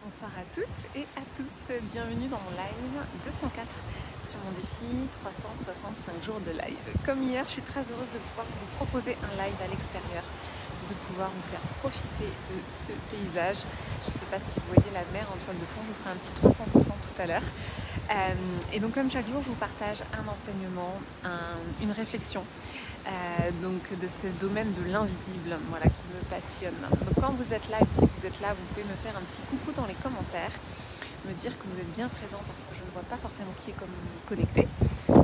Bonsoir à toutes et à tous, bienvenue dans mon live 204 sur mon défi 365 jours de live. Comme hier, je suis très heureuse de pouvoir vous proposer un live à l'extérieur, de pouvoir vous faire profiter de ce paysage. Je ne sais pas si vous voyez la mer en toile de fond, je vous ferai un petit 360 tout à l'heure. Et donc comme chaque jour, je vous partage un enseignement, une réflexion. Donc de ce domaine de l'invisible, voilà, qui me passionne. Donc quand vous êtes là et si vous êtes là, vous pouvez me faire un petit coucou dans les commentaires, me dire que vous êtes bien présent parce que je ne vois pas forcément qui est connecté.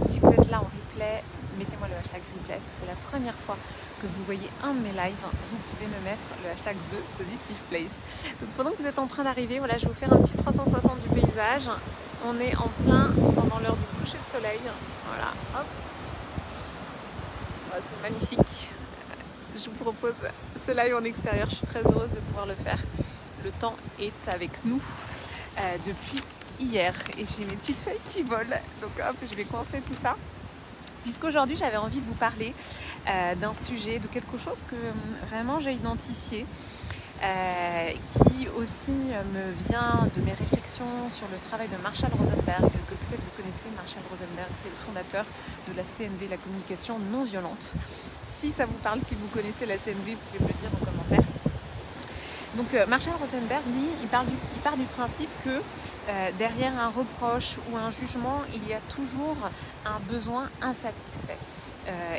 Si vous êtes là en replay, mettez-moi le hashtag replay. Si c'est la première fois que vous voyez un de mes lives, vous pouvez me mettre le hashtag ThePositivePlace. Donc pendant que vous êtes en train d'arriver, voilà, je vais vous faire un petit 360 du paysage. On est en plein pendant l'heure du coucher de soleil. Voilà, hop. C'est magnifique. Je vous propose ce live en extérieur. Je suis très heureuse de pouvoir le faire. Le temps est avec nous depuis hier. Et j'ai mes petites feuilles qui volent. Donc hop, je vais coincer tout ça. Puisqu'aujourd'hui, j'avais envie de vous parler d'un sujet, de quelque chose que vraiment j'ai identifié. Qui aussi me vient de mes réflexions sur le travail de Marshall Rosenberg, que peut-être vous connaissez. Marshall Rosenberg, c'est le fondateur de la CNV, la communication non violente. Si ça vous parle, si vous connaissez la CNV, vous pouvez me le dire en commentaire. Donc Marshall Rosenberg, lui, il part du principe que derrière un reproche ou un jugement, il y a toujours un besoin insatisfait.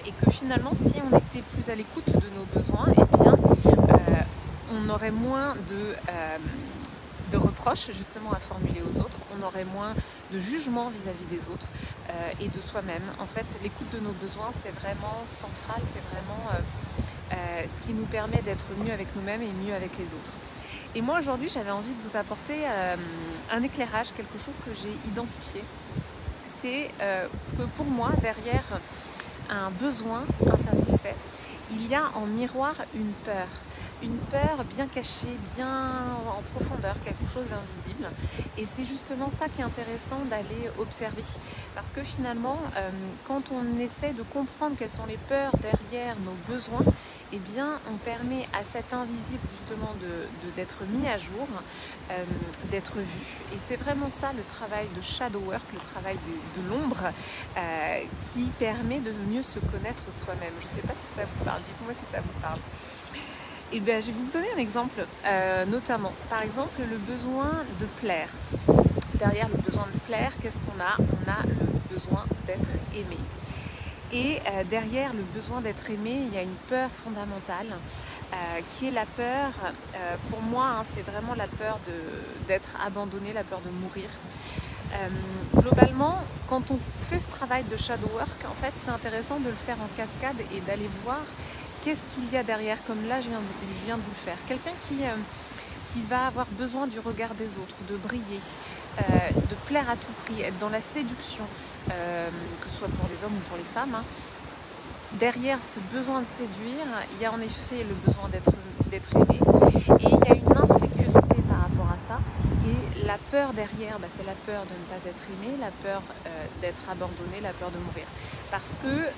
Et que finalement, si on était plus à l'écoute de nos besoins, eh bien, on aurait moins de reproches justement à formuler aux autres, on aurait moins de jugements vis-à-vis des autres et de soi-même. En fait, l'écoute de nos besoins, c'est vraiment central, c'est vraiment ce qui nous permet d'être mieux avec nous-mêmes et mieux avec les autres. Et moi aujourd'hui, j'avais envie de vous apporter un éclairage, quelque chose que j'ai identifié. C'est que pour moi, derrière un besoin insatisfait, il y a en miroir une peur bien cachée, bien en profondeur, quelque chose d'invisible. Et c'est justement ça qui est intéressant d'aller observer. Parce que finalement, quand on essaie de comprendre quelles sont les peurs derrière nos besoins, eh bien, on permet à cet invisible justement d'être mis à jour, d'être vu. Et c'est vraiment ça le travail de shadow work, le travail de l'ombre, qui permet de mieux se connaître soi-même. Je ne sais pas si ça vous parle, dites-moi si ça vous parle. Et bien, je vais vous donner un exemple, notamment, par exemple, le besoin de plaire. Derrière le besoin de plaire, qu'est-ce qu'on a? On a le besoin d'être aimé. Et derrière le besoin d'être aimé, il y a une peur fondamentale qui est la peur, pour moi, hein, c'est vraiment la peur d'être abandonné, la peur de mourir. Globalement, quand on fait ce travail de shadow work, en fait, c'est intéressant de le faire en cascade et d'aller voir qu'est-ce qu'il y a derrière, comme là je viens de vous le faire. Quelqu'un qui va avoir besoin du regard des autres, de briller, de plaire à tout prix, être dans la séduction, que ce soit pour les hommes ou pour les femmes. Hein. Derrière ce besoin de séduire, il y a en effet le besoin d'être aimé et il y a une insécurité par rapport à ça. Et la peur derrière, c'est la peur de ne pas être aimé, la peur d'être abandonné, la peur de mourir. Parce que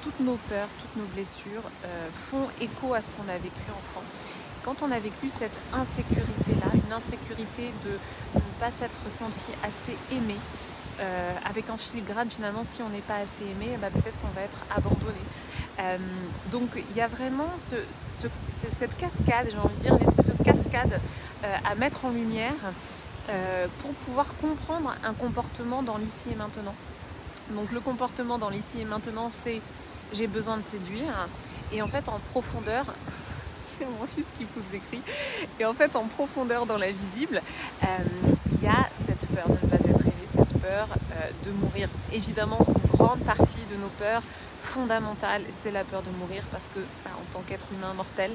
toutes nos peurs, toutes nos blessures font écho à ce qu'on a vécu enfant. Quand on a vécu cette insécurité-là, une insécurité de ne pas s'être senti assez aimé, avec un filigrane finalement, si on n'est pas assez aimé, peut-être qu'on va être abandonné. Donc il y a vraiment cette cascade, j'ai envie de dire, une espèce de cascade à mettre en lumière pour pouvoir comprendre un comportement dans l'ici et maintenant. Donc le comportement dans l'ici et maintenant, c'est j'ai besoin de séduire. Et en fait en profondeur, j'ai mon fils qui pousse des cris, et en fait en profondeur dans l'invisible, il y a cette peur de ne pas être aimé, cette peur de mourir. Évidemment, une grande partie de nos peurs fondamentales, c'est la peur de mourir parce que en tant qu'être humain mortel,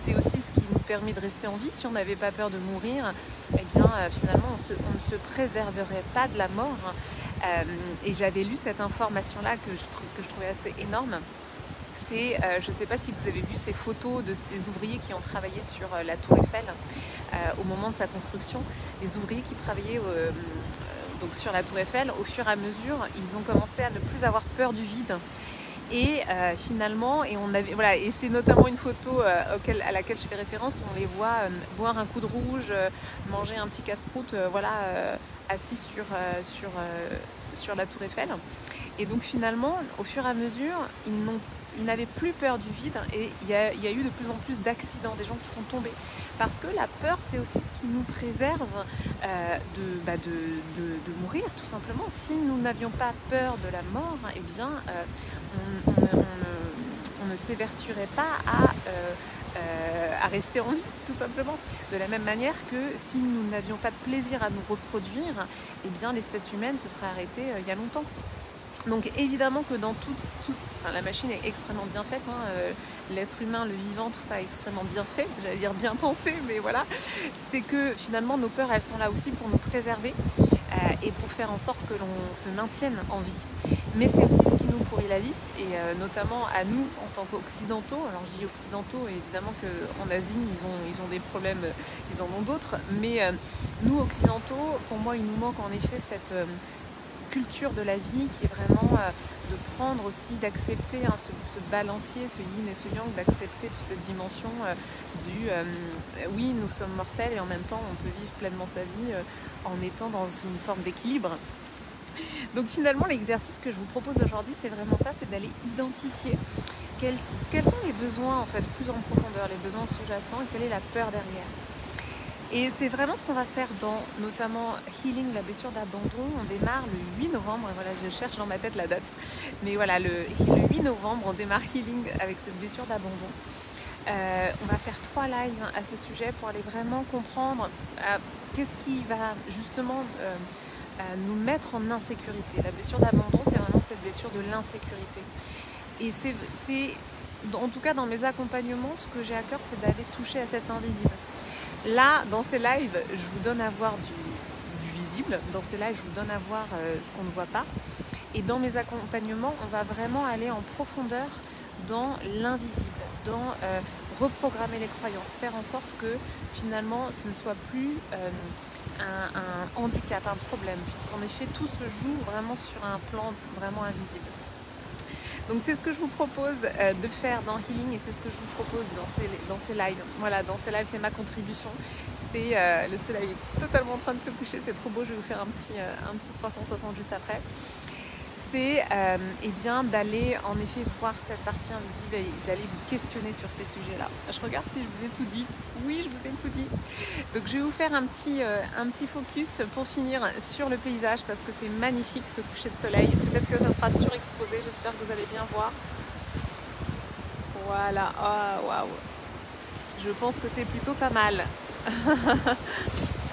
c'est aussi ce qui nous permet de rester en vie. Si on n'avait pas peur de mourir, finalement on ne se préserverait pas de la mort. Et j'avais lu cette information-là que je trouvais assez énorme. C'est, je ne sais pas si vous avez vu ces photos de ces ouvriers qui ont travaillé sur la Tour Eiffel au moment de sa construction. Les ouvriers qui travaillaient donc sur la Tour Eiffel, au fur et à mesure, ils ont commencé à ne plus avoir peur du vide. Et finalement, et on avait, voilà, et c'est notamment une photo à laquelle je fais référence, où on les voit boire un coup de rouge, manger un petit casse-croûte, assis sur la tour Eiffel. Et donc finalement, au fur et à mesure, ils n'avaient plus peur du vide, et il y a eu de plus en plus d'accidents, des gens qui sont tombés. Parce que la peur, c'est aussi ce qui nous préserve de mourir, tout simplement. Si nous n'avions pas peur de la mort, eh bien, on ne s'évertuerait pas à rester en vie, tout simplement. De la même manière que si nous n'avions pas de plaisir à nous reproduire, eh bien, l'espèce humaine se serait arrêtée il y a longtemps. Donc évidemment que dans la machine est extrêmement bien faite, l'être humain, le vivant, tout ça est extrêmement bien fait, j'allais dire bien pensé, mais voilà, c'est que finalement nos peurs, elles sont là aussi pour nous préserver et pour faire en sorte que l'on se maintienne en vie. Mais c'est aussi ce qui nous pourrit la vie, et notamment à nous en tant qu'occidentaux. Alors je dis occidentaux, et évidemment qu'en Asie ils ont des problèmes, ils en ont d'autres, mais nous occidentaux, pour moi il nous manque en effet cette culture de la vie qui est vraiment de prendre aussi, d'accepter ce balancier, ce yin et ce yang, d'accepter toute cette dimension oui, nous sommes mortels, et en même temps on peut vivre pleinement sa vie en étant dans une forme d'équilibre. Donc finalement l'exercice que je vous propose aujourd'hui, c'est vraiment ça, c'est d'aller identifier quels sont les besoins en fait plus en profondeur, les besoins sous-jacents, et quelle est la peur derrière. Et c'est vraiment ce qu'on va faire dans notamment Healing, la blessure d'abandon. On démarre le 8 novembre, et voilà, je cherche dans ma tête la date. Mais voilà, le 8 novembre, on démarre Healing avec cette blessure d'abandon. On va faire 3 lives à ce sujet pour aller vraiment comprendre qu'est-ce qui va justement nous mettre en insécurité. La blessure d'abandon, c'est vraiment cette blessure de l'insécurité. Et c'est, en tout cas dans mes accompagnements, ce que j'ai à cœur, c'est d'aller toucher à cet invisible. Là, dans ces lives, je vous donne à voir du visible. Dans ces lives, je vous donne à voir ce qu'on ne voit pas. Et dans mes accompagnements, on va vraiment aller en profondeur dans l'invisible, dans reprogrammer les croyances, faire en sorte que finalement ce ne soit plus un handicap, un problème, puisqu'en effet tout se joue vraiment sur un plan vraiment invisible. Donc c'est ce que je vous propose de faire dans Healing, et c'est ce que je vous propose dans ces lives. Voilà, dans ces lives, c'est ma contribution. Le soleil est totalement en train de se coucher, c'est trop beau, je vais vous faire un petit 360 juste après. C'est bien d'aller en effet voir cette partie invisible et d'aller vous questionner sur ces sujets-là. Je regarde si je vous ai tout dit. Oui, je vous ai tout dit. Donc je vais vous faire un petit focus pour finir sur le paysage, parce que c'est magnifique ce coucher de soleil. Peut-être que ça sera surexposé, j'espère que vous allez bien voir. Voilà, oh, waouh. Je pense que c'est plutôt pas mal.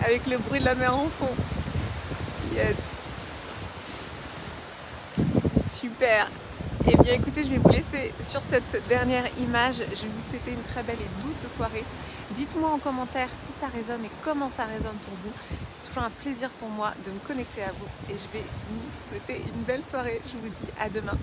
Avec le bruit de la mer en fond. Yes. Super. Et bien écoutez, je vais vous laisser sur cette dernière image. Je vais vous souhaiter une très belle et douce soirée. Dites-moi en commentaire si ça résonne et comment ça résonne pour vous. C'est toujours un plaisir pour moi de me connecter à vous, et je vais vous souhaiter une belle soirée. Je vous dis à demain.